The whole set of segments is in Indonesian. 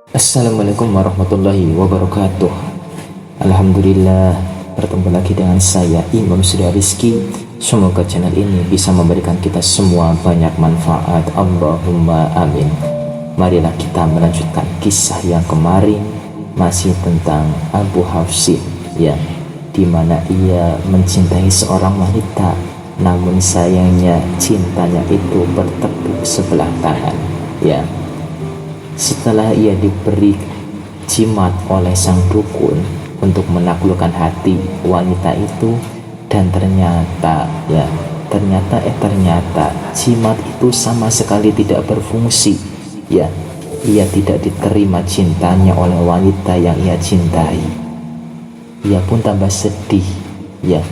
Assalamualaikum warahmatullahi wabarakatuh. Alhamdulillah, bertemu lagi dengan saya Imam Surya Rizki. Semoga channel ini bisa memberikan kita semua banyak manfaat. Allahumma amin. Marilah kita melanjutkan kisah yang kemarin, masih tentang Abu Hafsin, ya, dimana ia mencintai seorang wanita, namun sayangnya cintanya itu bertepuk sebelah tangan, ya. Setelah ia diberi jimat oleh sang dukun untuk menaklukkan hati wanita itu, dan ternyata jimat itu sama sekali tidak berfungsi, ya. Ia tidak diterima cintanya oleh wanita yang ia cintai. Ia pun tambah sedih, ya.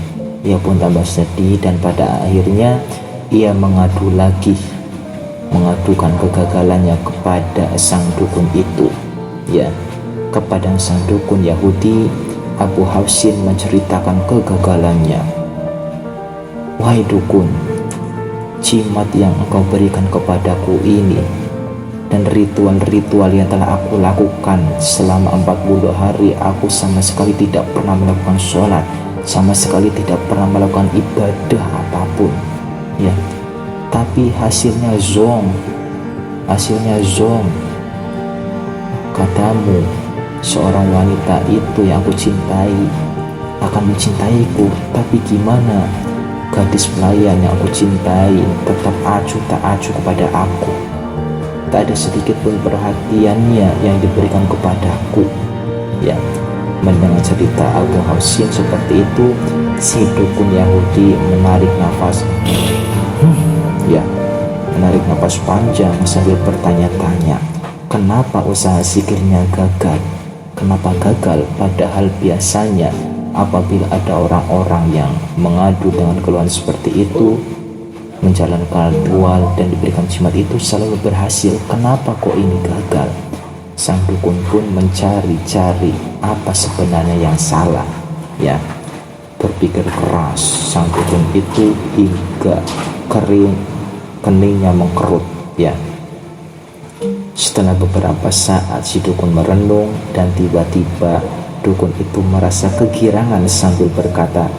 Ia pun tambah sedih, dan pada akhirnya ia mengadukan kegagalannya kepada sang dukun itu, ya. Kepada sang dukun Yahudi, Abu Hafsin menceritakan kegagalannya. Wahai dukun, jimat yang engkau berikan kepadaku ini dan ritual-ritual yang telah aku lakukan selama 40 hari, aku sama sekali tidak pernah melakukan sholat, sama sekali tidak pernah melakukan ibadah apapun, ya. Tapi hasilnya zong. Katamu seorang wanita itu yang aku cintai akan mencintaiku, tapi gimana? Gadis pelayan yang aku cintai tetap acuh tak acuh kepada aku. Tak ada sedikit pun perhatiannya yang diberikan kepadaku, ya. Mendengar cerita Abu Hafsin seperti itu, si dukun Yahudi menarik nafas panjang sambil bertanya-tanya, kenapa usaha sihirnya gagal? Kenapa gagal? Padahal biasanya apabila ada orang-orang yang mengadu dengan keluhan seperti itu, menjalankan ritual dan diberikan jimat itu selalu berhasil. Kenapa kok ini gagal? Sang dukun pun mencari-cari apa sebenarnya yang salah, ya. Berpikir keras sang dukun itu hingga keningnya mengkerut, ya. Setelah beberapa saat si dukun merenung, dan tiba-tiba dukun itu merasa kegirangan sambil berkata,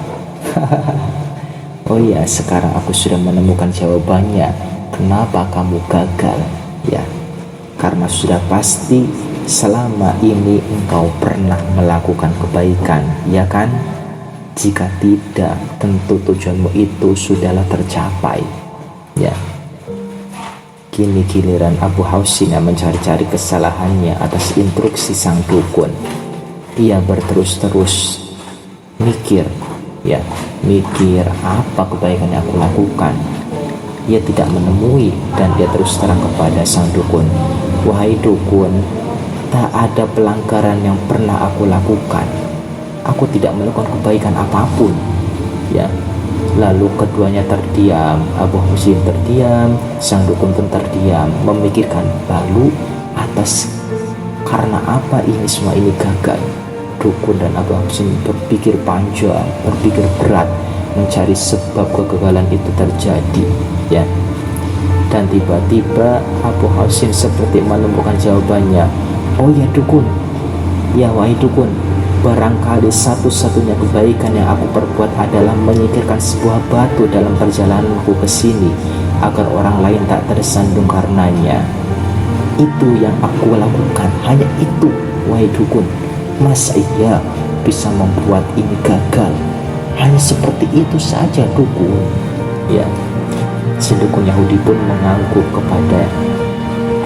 oh ya, sekarang aku sudah menemukan jawabannya. Kenapa kamu gagal? Ya, karena sudah pasti selama ini engkau pernah melakukan kebaikan, ya kan? Jika tidak, tentu tujuanmu itu sudahlah tercapai, ya. Kini giliran Abu Hafsin yang mencari-cari kesalahannya atas instruksi sang dukun. Ia berterus-terus mikir apa kebaikan yang aku lakukan. Ia tidak menemui, dan dia terus terang kepada sang dukun, wahai dukun, tak ada pelanggaran yang pernah aku lakukan. Aku tidak melakukan kebaikan apapun, ya. Lalu keduanya terdiam. Abu Hafsin terdiam, sang dukun pun terdiam, memikirkan, lalu karena apa semua ini gagal? Dukun dan Abu Hafsin berpikir panjang, berpikir berat, mencari sebab kegagalan itu terjadi, ya. Dan tiba-tiba Abu Hafsin seperti menemukan jawabannya. Oh ya dukun, ya wahai dukun, barangkali satu-satunya kebaikan yang aku perbuat adalah menyingkirkan sebuah batu dalam perjalananku ke sini agar orang lain tak tersandung karenanya. Itu yang aku lakukan, hanya itu, wahai dukun. Masa iya bisa membuat ini gagal? Hanya seperti itu saja, dukun, ya. Si dukun Yahudi pun mengangguk kepada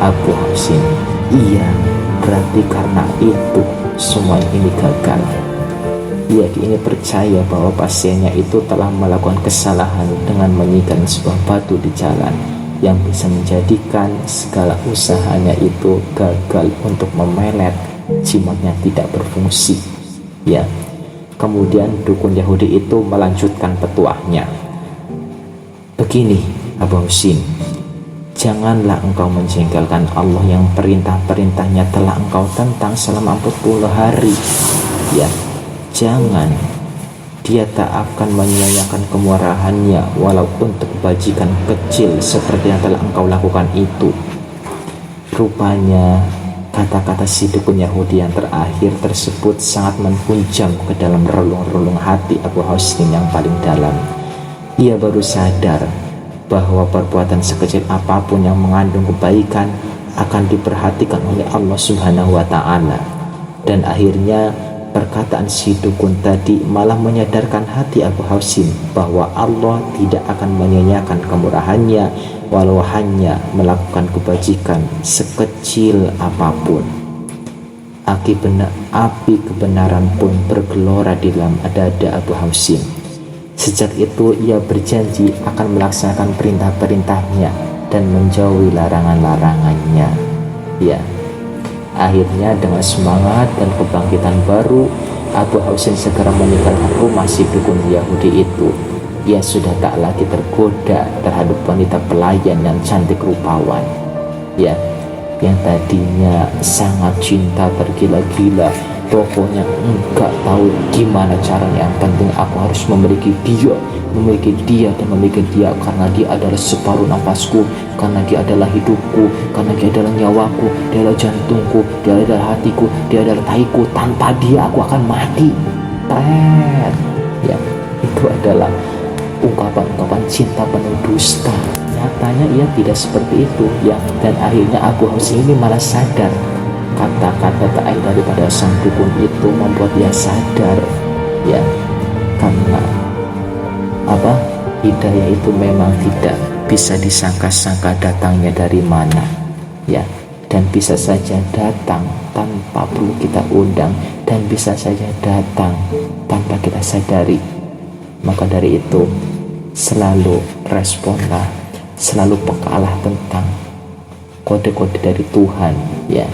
Abu Hafsin. Iya, berarti karena itu semua ini gagal. Ia kini percaya bahwa pasiennya itu telah melakukan kesalahan dengan menyingkirkan sebuah batu di jalan, yang bisa menjadikan segala usahanya itu gagal untuk memelet, jimatnya tidak berfungsi, ya. Kemudian dukun Yahudi itu melanjutkan petuahnya. Begini Abu Hafsin, janganlah engkau menjengkelkan Allah yang perintah-perintahnya telah engkau tentang selama 40 hari, ya. Jangan. Dia tak akan menyia-nyiakan kemurahannya walau untuk kebajikan kecil seperti yang telah engkau lakukan itu. Rupanya Kata-kata si dukun Yahudi yang terakhir tersebut sangat menghunjam ke dalam relung-relung hati Abu Husnin yang paling dalam. Ia baru sadar bahwa perbuatan sekecil apapun yang mengandung kebaikan akan diperhatikan oleh Allah Subhanahu wa Ta'ala. Dan akhirnya perkataan si dukun tadi malah menyadarkan hati Abu Husnin bahwa Allah tidak akan menyanyiakan kemurahannya walau hanya melakukan kebajikan sekecil apapun. Api kebenaran pun bergelora di dalam dada Abu Husnin. Sejak itu ia berjanji akan melaksanakan perintah-perintahnya dan menjauhi larangan-larangannya. Ya, akhirnya dengan semangat dan kebangkitan baru, Abu Husnin segera meninggalkan rumah si dukun Yahudi itu. Ia sudah tak lagi tergoda terhadap wanita pelayan yang cantik rupawan. Ya, yang tadinya sangat cinta tergila-gila, pokoknya enggak tahu gimana caranya, yang penting aku harus memiliki dia dan memiliki dia karena dia adalah separuh nafasku, karena dia adalah hidupku, karena dia adalah nyawaku, dia adalah jantungku, dia adalah hatiku, dia adalah tahiku, tanpa dia aku akan mati. Ya, itu adalah ungkapan-ungkapan cinta penuh dusta. Nyatanya ia tidak seperti itu, ya. Dan akhirnya Abu Husnin ini malah sadar. Kata-kata terakhir daripada sang dukun itu membuat dia sadar, ya, karena hidayah itu memang tidak bisa disangka-sangka datangnya dari mana, ya, dan bisa saja datang tanpa perlu kita undang, dan bisa saja datang tanpa kita sadari. Maka dari itu, selalu responlah, selalu pekalah tentang kode-kode dari Tuhan, ya,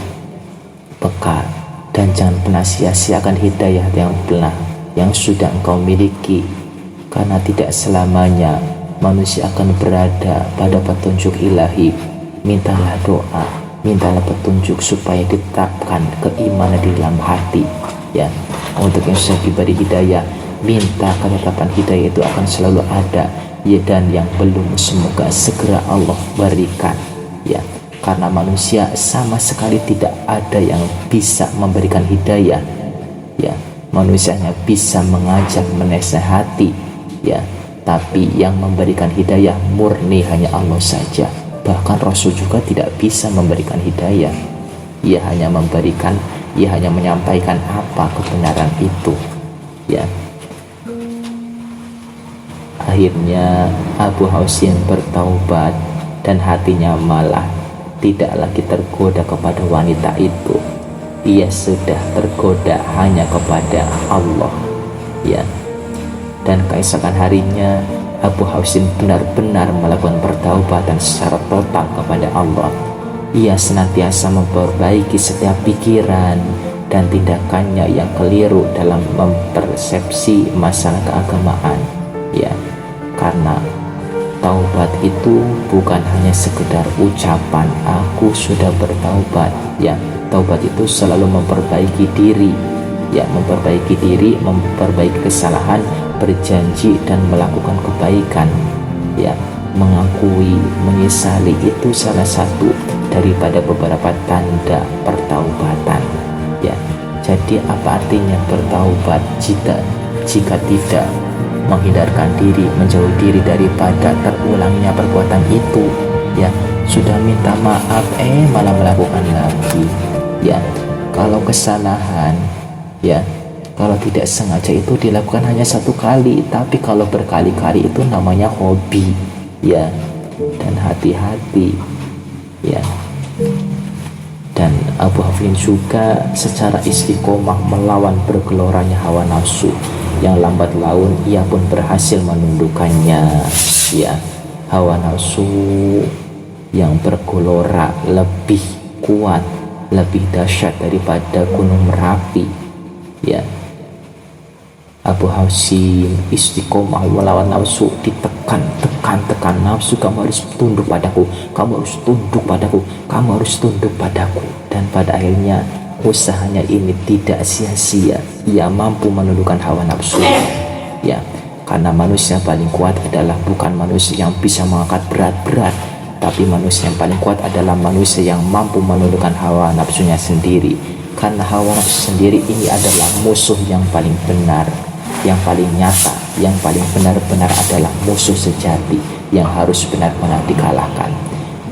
peka, dan jangan pernah sia-siakan hidayah yang sudah engkau miliki, karena tidak selamanya manusia akan berada pada petunjuk ilahi. Mintalah doa, mintalah petunjuk supaya ditetapkan keimanan di dalam hati, ya. Untuk yang sudah diberi hidayah, minta ketetapan hidayah itu akan selalu ada, ya, dan yang belum semoga segera Allah berikan, ya. Karena manusia sama sekali tidak ada yang bisa memberikan hidayah, ya. Manusia hanya bisa mengajak, menasihati, ya, tapi yang memberikan hidayah murni hanya Allah saja. Bahkan Rasul juga tidak bisa memberikan hidayah. Ia hanya menyampaikan apa kebenaran itu, ya. Akhirnya Abu Husnin bertaubat dan hatinya malah tidak lagi tergoda kepada wanita itu. Ia sudah tergoda hanya kepada Allah, ya. Dan keesokan harinya Abu Husnin benar-benar melakukan pertaubatan secara total kepada Allah. Ia senantiasa memperbaiki setiap pikiran dan tindakannya yang keliru dalam mempersepsi masalah keagamaan, ya. Karena taubat itu bukan hanya sekedar ucapan aku sudah bertaubat, ya. Taubat itu selalu memperbaiki diri, ya, memperbaiki kesalahan, berjanji dan melakukan kebaikan, ya. Mengakui, menyesali itu salah satu daripada beberapa tanda pertaubatan, ya. Jadi apa artinya bertaubat jika tidak menghindarkan diri, menjauhi diri daripada terulanginya perbuatan itu, ya. Sudah minta maaf malah melakukan lagi, ya. Kalau kesalahan, ya, kalau tidak sengaja itu dilakukan hanya satu kali, tapi kalau berkali-kali itu namanya hobi, ya. Dan hati-hati, ya. Dan Abu Husnin juga secara istiqomah melawan bergeloranya hawa nafsu. Yang lambat laun ia pun berhasil menundukkannya, ya. Hawa nafsu yang bergelora lebih kuat, lebih dahsyat daripada gunung Merapi, ya. Abu Husnin istiqomah melawan nafsu, ditekan nafsu, kamu harus tunduk padaku, kamu harus tunduk padaku, kamu harus tunduk padaku. Dan pada akhirnya usahanya ini tidak sia-sia. Ia mampu menundukkan hawa nafsu, ya. Karena manusia paling kuat adalah bukan manusia yang bisa mengangkat berat-berat, tapi manusia yang paling kuat adalah manusia yang mampu menundukkan hawa nafsunya sendiri. Karena hawa nafsu sendiri ini adalah musuh yang paling benar, yang paling nyata, yang paling benar-benar adalah musuh sejati yang harus benar-benar dikalahkan.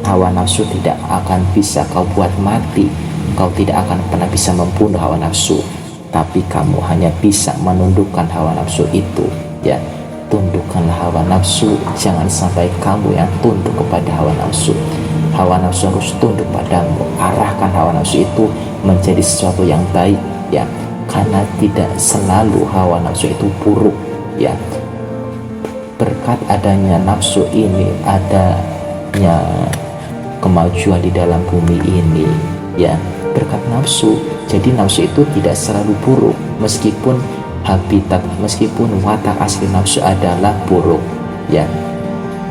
Hawa nafsu tidak akan bisa kau buat mati, kau tidak akan pernah bisa membunuh hawa nafsu, tapi kamu hanya bisa menundukkan hawa nafsu itu. Ya, tundukkanlah hawa nafsu, jangan sampai kamu yang tunduk kepada hawa nafsu. Hawa nafsu harus tunduk padamu, arahkan hawa nafsu itu menjadi sesuatu yang baik, ya, karena tidak selalu hawa nafsu itu buruk, ya. Berkat adanya nafsu ini, adanya kemajuan di dalam bumi ini, ya, berkat nafsu. Jadi nafsu itu tidak selalu buruk, meskipun meskipun watak asli nafsu adalah buruk, ya.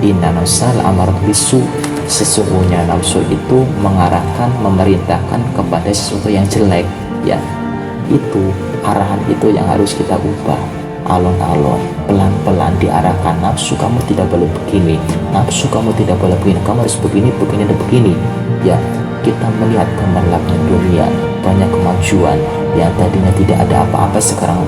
Inna nafsal amarat bisu, sesungguhnya nafsu itu mengarahkan, memerintahkan kepada sesuatu yang jelek, ya. Itu arahan itu yang harus kita ubah. Alon-alon, pelan-pelan diarahkan. Nafsu, kamu tidak boleh begini, nafsu kamu tidak boleh begini, kamu harus begini, begini, dan begini, ya. Kita melihat gemerlapnya dunia, banyak kemajuan yang tadinya tidak ada apa-apa, sekarang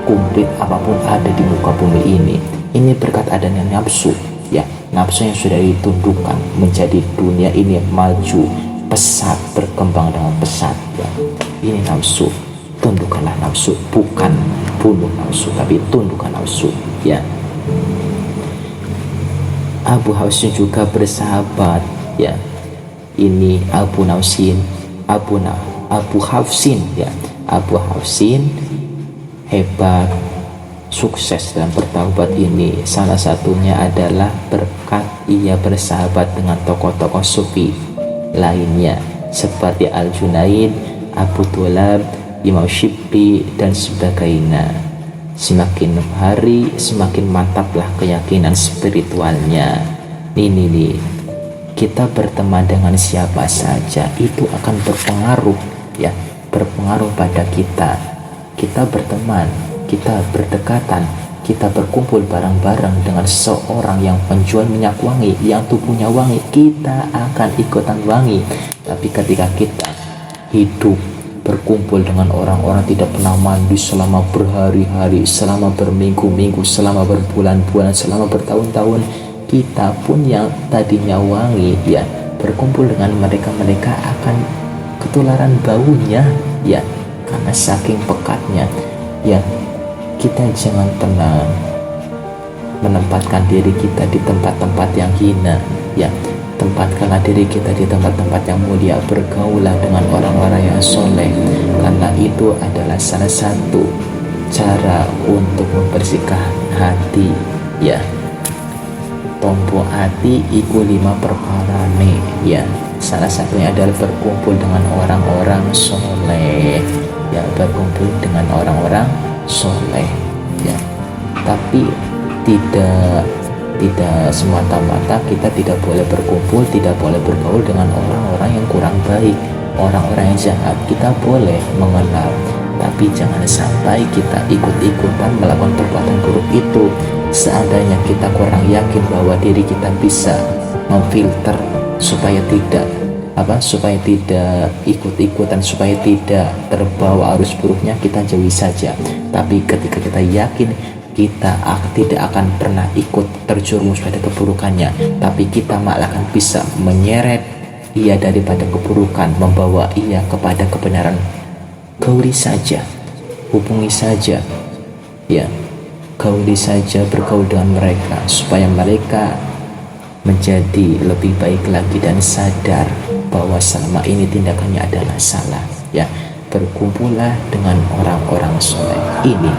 komplit apapun ada di muka bumi ini. Ini berkat adanya nafsu, ya. Nafsu yang sudah ditundukkan menjadi dunia ini maju pesat, berkembang dengan pesat, ya. Ini nafsu. Tundukkanlah nafsu, bukan bunuh nafsu, tapi tundukkan nafsu, ya. Abu Hafsin juga bersahabat, ya. Ini Abu Hafsin, ya. Abu Hafsin hebat, sukses dalam bertaubat ini. Salah satunya adalah berkat ia bersahabat dengan tokoh-tokoh sufi lainnya seperti Al-Junaid, Abu Tulab, Imam Shibli, dan sebagainya. Semakin hari semakin mantaplah keyakinan spiritualnya. Nih, kita berteman dengan siapa saja itu akan berpengaruh, ya, berpengaruh pada kita. Kita berteman, kita berdekatan, kita berkumpul bareng-bareng dengan seorang yang penjual minyak wangi, yang tubuhnya wangi, kita akan ikutan wangi. Tapi ketika kita hidup berkumpul dengan orang-orang tidak pernah mandi selama berhari-hari, selama berminggu-minggu, selama berbulan-bulan, selama bertahun-tahun, kita pun yang tadinya wangi, ya, berkumpul dengan mereka akan ketularan baunya, ya, karena saking pekatnya, ya. Kita jangan pernah menempatkan diri kita di tempat-tempat yang hina, ya. Tempatkanlah diri kita di tempat-tempat yang mulia, bergaulah dengan orang-orang yang soleh, karena itu adalah salah satu cara untuk membersihkan hati, ya. Tompo hati iku 5 perkara nih, ya. Salah satunya adalah berkumpul dengan orang-orang soleh, ya, berkumpul dengan orang-orang soleh, ya. Tapi tidak semata-mata kita tidak boleh berkumpul, tidak boleh bergaul dengan orang-orang yang kurang baik, orang-orang yang jahat. Kita boleh mengenal, tapi jangan sampai kita ikut-ikutan melakukan perbuatan buruk itu. Seandainya kita kurang yakin bahwa diri kita bisa memfilter supaya tidak ikut-ikutan, supaya tidak terbawa arus buruknya, kita jauhi saja. Tapi ketika kita yakin kita tidak akan pernah ikut terjerumus pada keburukannya, tapi kita malah akan bisa menyeret ia daripada keburukan, membawa ia kepada kebenaran, gauli saja, hubungi saja, ya, gauli saja, bergaul dengan mereka supaya mereka menjadi lebih baik lagi dan sadar bahwa selama ini tindakannya adalah salah, ya. Berkumpullah dengan orang-orang soleh. Ini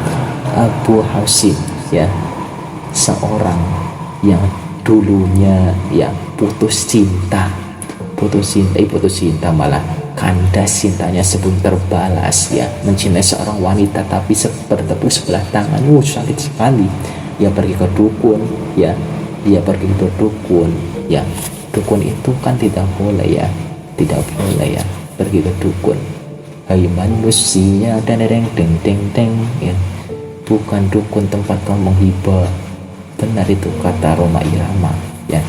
Abu Hafsin, ya, seorang yang dulunya, ya, putus cinta malah kandas cintanya sebelum terbalas, ya, mencintai seorang wanita tapi bertepuk sebelah tangan, sakit sekali. Ia pergi ke dukun, ya, dukun itu kan tidak boleh, ya, pergi ke dukun. Hai manusia, dan deng, ya, bukan dukun tempat kau menghibah. Benar itu kata Roma Irama, ya.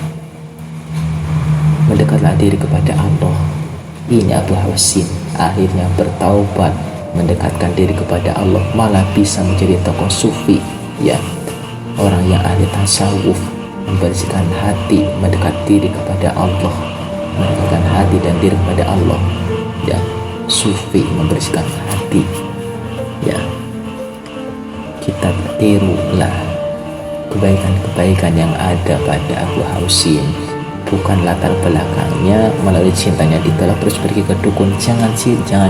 mendekatlah diri kepada Allah. Ini Abu Hasin akhirnya bertaubat, mendekatkan diri kepada Allah, malah bisa menjadi tokoh sufi, ya, orang yang ahli tasawuf, membersihkan hati, mendekat diri kepada Allah, mendekatkan hati dan diri kepada Allah, ya, sufi membersihkan hati, ya. Kita tirulah kebaikan-kebaikan yang ada pada Abu Hasin. Bukan latar belakangnya melalui cintanya ditolak terus pergi ke dukun, jangan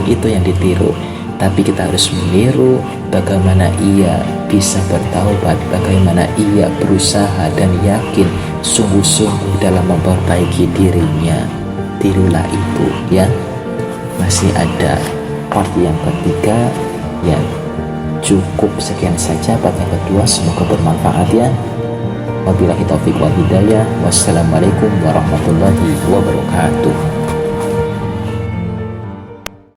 itu yang ditiru, tapi kita harus meniru bagaimana ia bisa bertaubat, bagaimana ia berusaha dan yakin sungguh-sungguh dalam memperbaiki dirinya. Tirulah itu, ya. Masih ada part yang ketiga, ya. Cukup sekian saja part yang kedua, semoga bermanfaat, ya. Wabillahi taufiq wal hidayah. Wassalamualaikum warahmatullahi wabarakatuh.